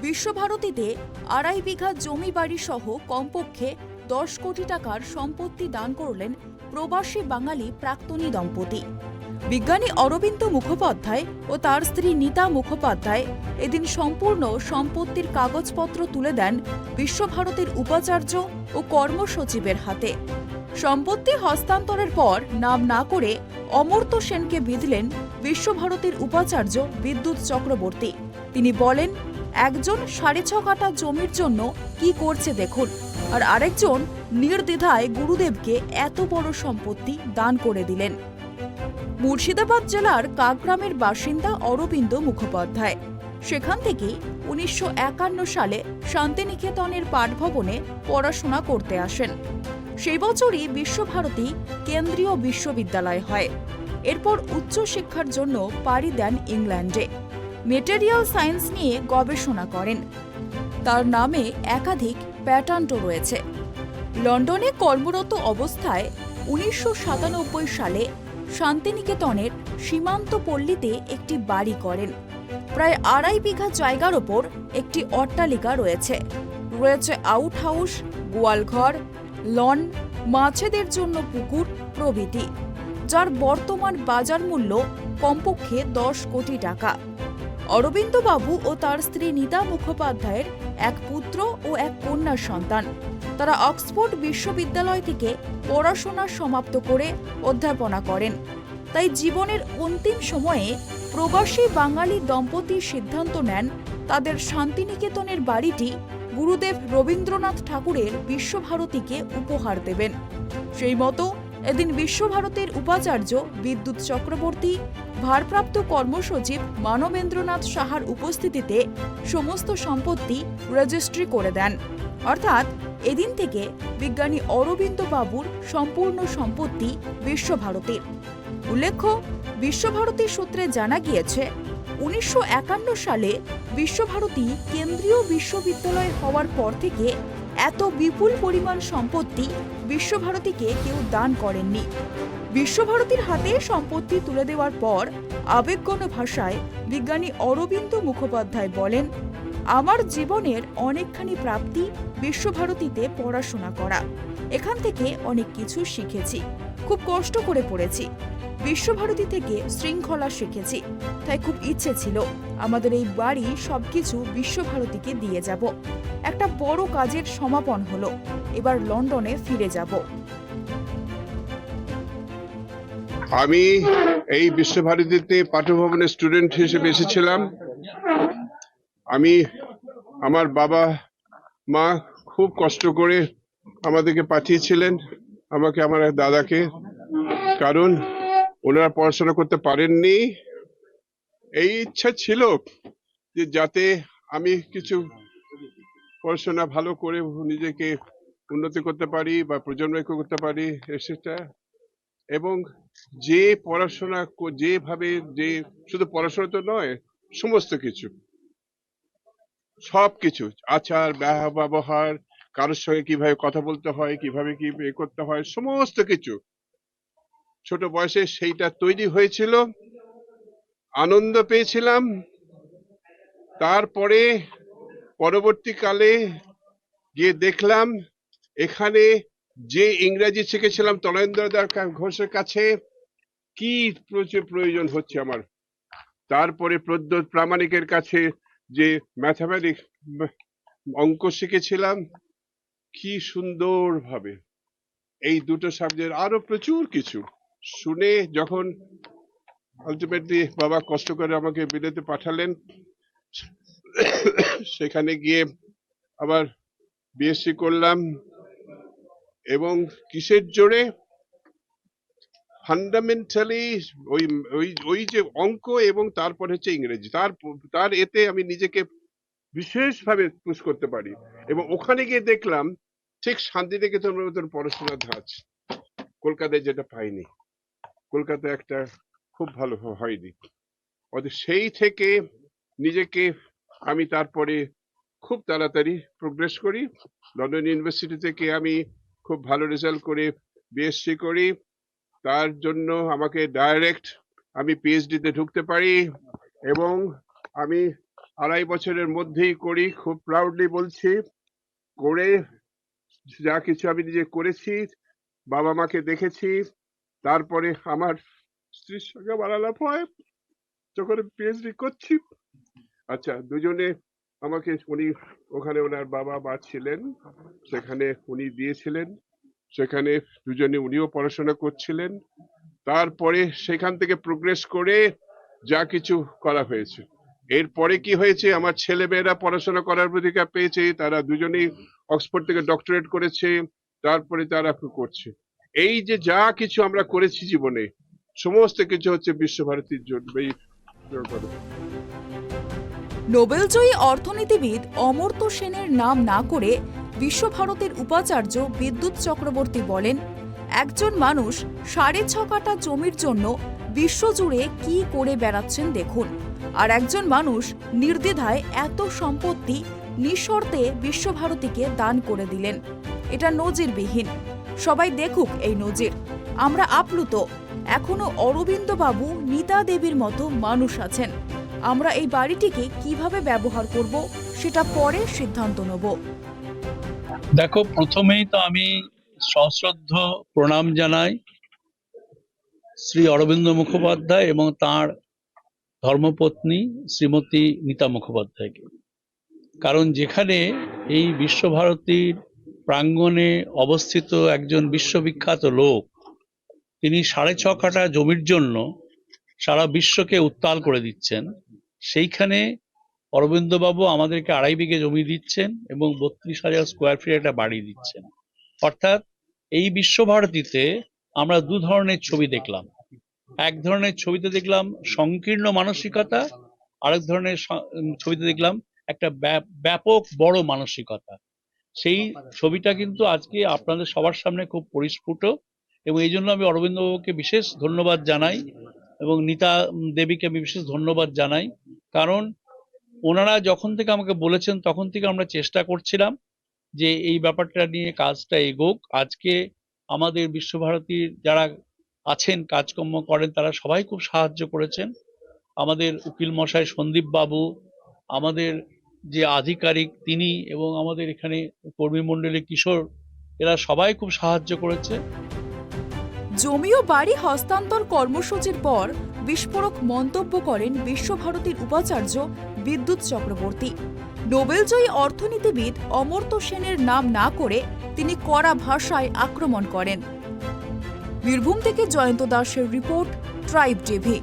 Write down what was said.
বিশ্বভারতীতে 2.5 বিঘা জমি বাড়ি সহ কমপক্ষে 10 কোটি টাকার সম্পত্তি দান করলেন প্রবাসী বাঙালি প্রাক্তনী দম্পতি। বিজ্ঞানী অরবিন্দ মুখোপাধ্যায় ও তার স্ত্রী নীতা মুখোপাধ্যায় এদিন সম্পূর্ণ সম্পত্তির কাগজপত্র তুলে দেন বিশ্বভারতীর উপাচার্য ও কর্মসচিবের হাতে। সম্পত্তি হস্তান্তরের পর নাম না করে অমর্ত্য সেনকে বিঁধলেন বিশ্বভারতীর উপাচার্য বিদ্যুৎ চক্রবর্তী। তিনি বলেন, একজন 6.5 কাঠা জমির জন্য কি করছে দেখুন, আর আরেকজন নির্দ্বিধায় গুরুদেবকে এত বড় সম্পত্তি দান করে দিলেন। মুর্শিদাবাদ জেলার কাকগ্রামের বাসিন্দা অরবিন্দ মুখোপাধ্যায়। সেখান থেকেই 1951 সালে শান্তিনিকেতনের পাঠভবনে পড়াশোনা করতে আসেন। সেই বছরই বিশ্বভারতী কেন্দ্রীয় বিশ্ববিদ্যালয় হয়। এরপর উচ্চশিক্ষার জন্য পাড়ি দেন ইংল্যান্ডে। মেটেরিয়াল সায়েন্স নিয়ে গবেষণা করেন। তার নামে একাধিক প্যাটেন্টও রয়েছে। লন্ডনে কর্মরত অবস্থায় 1997 সালে শান্তিনিকেতনের সীমান্ত পল্লীতে একটি বাড়ি করেন। প্রায় 2.5 বিঘা জায়গার ওপর একটি অট্টালিকা রয়েছে। রয়েছে আউট হাউস, গোয়ালঘর, লন, মাছেদের জন্য পুকুর প্রভৃতি, যার বর্তমান বাজার মূল্য কমপক্ষে 10 কোটি টাকা। অরবিন্দবাবু ও তার স্ত্রী নীতা মুখোপাধ্যায়ের এক পুত্র ও এক কন্যার সন্তান। তারা অক্সফোর্ড বিশ্ববিদ্যালয় থেকে পড়াশোনা সমাপ্ত করে অধ্যাপনা করেন। তাই জীবনের অন্তিম সময়ে প্রবাসী বাঙালি দম্পতি সিদ্ধান্ত নেন তাদের শান্তিনিকেতনের বাড়িটি গুরুদেব রবীন্দ্রনাথ ঠাকুরের বিশ্বভারতীকে উপহার দেবেন। সেই মতো এদিন বিশ্বভারতীর উপাচার্য বিদ্যুৎ চক্রবর্তী, ভারপ্রাপ্ত কর্মসচিব মানবেন্দ্রনাথ সাহার উপস্থিতিতে সমস্ত সম্পত্তি রেজিস্ট্রি করে দেন। অর্থাৎ এদিন থেকে বিজ্ঞানী অরবিন্দ বাবুর সম্পূর্ণ সম্পত্তি বিশ্বভারতীর। উল্লেখ্য, বিশ্বভারতী সূত্রে জানা গিয়েছে, 1951 সালে বিশ্বভারতী কেন্দ্রীয় বিশ্ববিদ্যালয় হওয়ার পর থেকে এত বিপুল পরিমাণ সম্পত্তি বিশ্বভারতীকে কেউ দান করেননি। বিশ্বভারতীর হাতে সম্পত্তি তুলে দেওয়ার পর আবেগঘন ভাষায় বিজ্ঞানী অরবিন্দ মুখোপাধ্যায় বলেন, আমার জীবনের অনেকখানি প্রাপ্তি বিশ্বভারতীতে পড়াশোনা করা। এখান থেকে অনেক কিছু শিখেছি, খুব কষ্ট করে পড়েছি। বিশ্বভারতী থেকে শৃঙ্খলা শিখেছি। তাই খুব ইচ্ছে ছিল আমাদের এই বাড়ি সবকিছু বিশ্বভারতীকে দিয়ে যাব। একটা বড় কাজের সমাপন হলো, এবার লন্ডনে ফিরে যাব। আমি এই বিশ্বভারতীতে পাঠ্যভবনের স্টুডেন্ট হিসেবে এসেছিলাম। আমার বাবা মা খুব কষ্ট করে আমাদেরকে পাঠিয়েছিলেন, আমাকে আমার এক দাদাকে, কারণ ওনারা পড়াশোনা করতে পারেননি। এই ইচ্ছা ছিল যে যাতে আমি কিছু পড়াশোনা ভালো করে নিজেকে উন্নতি করতে পারি বা প্রজন্মকে করতে পারি সেটা, এবং যে পড়াশোনা যেভাবে, যে শুধু পড়াশোনা তো নয়, সমস্ত কিছু, সবকিছু, আচার ব্যবহার, কারোর সঙ্গে কিভাবে কথা বলতে হয়, কিভাবে কি করতে হয়, সমস্ত কিছু ছোট বয়সে সেইটা তৈরি হয়েছিল। আনন্দ পেয়েছিলাম। তারপরে পরবর্তীকালে গিয়ে দেখলাম এখানে যে ইংরেজি শিখেছিলাম তলেন্দ্রদার ঘোষের কাছে, কি প্রয়োজন হচ্ছে আমার। তারপরে প্রদ্যোৎ প্রামাণিকের কাছে যে ম্যাথামেটিক্স অঙ্ক শিখেছিলাম, কি সুন্দর ভাবে এই দুটো সাবজেক্ট, আরো প্রচুর কিছু শুনে যখন আলটিমেটলি বাবা কষ্ট করে আমাকে বিদেশে পাঠালেন, সেখানে গিয়ে আবার বিএসসি করলাম। এবং কিসের জোরে? ফান্ডামেন্টালি ওই যে অঙ্ক, এবং তারপর হচ্ছে ইংরেজি, তার এতে আমি নিজেকে বিশেষভাবে পুশ করতে পারি। এবং ওখানে গিয়ে দেখলাম ঠিক শান্তিনিকেতনের মতন পড়াশোনার ধাঁচ কলকাতায় যেটা পাইনি। কলকাতা একটা খুব ভালো হয়নি। সেই থেকে নিজেকে আমি তারপরে খুব তাড়াতাড়ি প্রোগ্রেস করি। লন্ডন ইউনিভার্সিটি থেকে আমি খুব ভালো রেজাল্ট করে বিএসসি করি। তার জন্য আমাকে ডাইরেক্ট আমি পিএইচডি তে ঢুকতে পারি, এবং আমি 2.5 বছরের মধ্যেই করি, খুব প্রাউডলি বলছি। করে যা কিছু আমি নিজে করেছি, বাবা মাকে দেখেছি, তারপরে আমার স্ত্রীর সঙ্গে আমার আলাপ হয় যখন পিএইচডি করছি। আচ্ছা, দুজনে আমাকে উনি ওখানে ওনার বাবা মা ছিলেন, সেখানে উনি দিয়েছিলেন, সেখানে দুজনে উনিও পড়াশোনা করছিলেন। তারপরে সেখান থেকে প্রোগ্রেস করে যা কিছু করা হয়েছে, এরপরে কি হয়েছে, আমার ছেলেমেয়েরা পড়াশোনা করার অধিকার পেয়েছে, তারা দুজনেই অক্সফোর্ড থেকে ডক্টরেট করেছে, তারপরে তারা করছে। এই যে যা কিছু আমরা করেছি জীবনে, সমস্ত কিছু হচ্ছে বিশ্বভারতীর জন্যই। নোবেলজয়ী অর্থনীতিবিদ অমর্ত্য সেনের নাম না করে বিশ্বভারতীর উপাচার্য বিদ্যুৎ চক্রবর্তী বলেন, একজন মানুষ 6.5 কাঠা জমির জন্য বিশ্বজুড়ে কি করে বেড়াচ্ছেন দেখুন, আর একজন মানুষ নির্দ্বিধায় এত সম্পত্তি নিঃশর্তে বিশ্বভারতীকে দান করে দিলেন। এটা নজিরবিহীন। সবাই দেখুক এই নজির। আমরা আপ্লুত। এখনো অরবিন্দ বাবু, নীতা দেবীর মতো মানুষ আছেন। আমরা এই বাড়িটিকে কিভাবে ব্যবহার করব সেটা পরে সিদ্ধান্ত নেব। দেখো, প্রথমেই তো আমি সশ্রদ্ধ প্রণাম জানাই শ্রী অরবিন্দ মুখোপাধ্যায় এবং তাঁর ধর্মপত্নী শ্রীমতী নীতা মুখোপাধ্যায়কে। কারণ যেখানে এই বিশ্বভারতীর প্রাঙ্গণে অবস্থিত একজন বিশ্ববিখ্যাত লোক, তিনি 6.5 কাঠা জমির জন্য সারা বিশ্বকে উত্তাল করে দিচ্ছেন, সেইখানে অরবিন্দবাবু আমাদেরকে 2.5 বিঘে জমি দিচ্ছেন এবং 32,000 স্কোয়ার ফিট একটা বাড়ি দিচ্ছেন। অর্থাৎ এই বিশ্বভারতীতে আমরা 2 ধরনের ছবি দেখলাম। এক ধরনের ছবিতে দেখলাম সংকীর্ণ মানসিকতা, আরেক ধরনের ছবিতে দেখলাম একটা ব্যাপক বড় মানসিকতা। সেই ছবিটা কিন্তু আজকে আপনাদের সবার সামনে খুব পরিস্ফুট, এবং এই জন্য আমি অরবিন্দবাবুকে বিশেষ ধন্যবাদ জানাই এবং নীতা দেবীকে আমি বিশেষ ধন্যবাদ জানাই। কারণ ওনারা যখন থেকে আমাকে বলেছেন তখন থেকে আমরা চেষ্টা করছিলাম যে এই ব্যাপারটা নিয়ে কাজটা এগোক। আজকে আমাদের বিশ্বভারতীর যারা আছেন, কাজকর্ম করেন, তারা সবাই খুব সাহায্য করেছেন। আমাদের উকিল মশাই সন্দীপ বাবু, আমাদের যে আধিকারিক তিনি, এবং আমাদের এখানে কর্মী মণ্ডলী কিশোর, এরা সবাই খুব সাহায্য করেছে। জমি ও বাড়ি হস্তান্তর কর্মসূচির পর বিস্ফোরক মন্তব্য করেন বিশ্বভারতীর উপাচার্য বিদ্যুৎ চক্রবর্তী। নোবেলজয়ী অর্থনীতিবিদ অমর্ত্য সেনের নাম না করে তিনি কড়া ভাষায় আক্রমণ করেন। বীরভূম থেকে জয়ন্ত দাসের রিপোর্ট, ট্রাইব টিভি।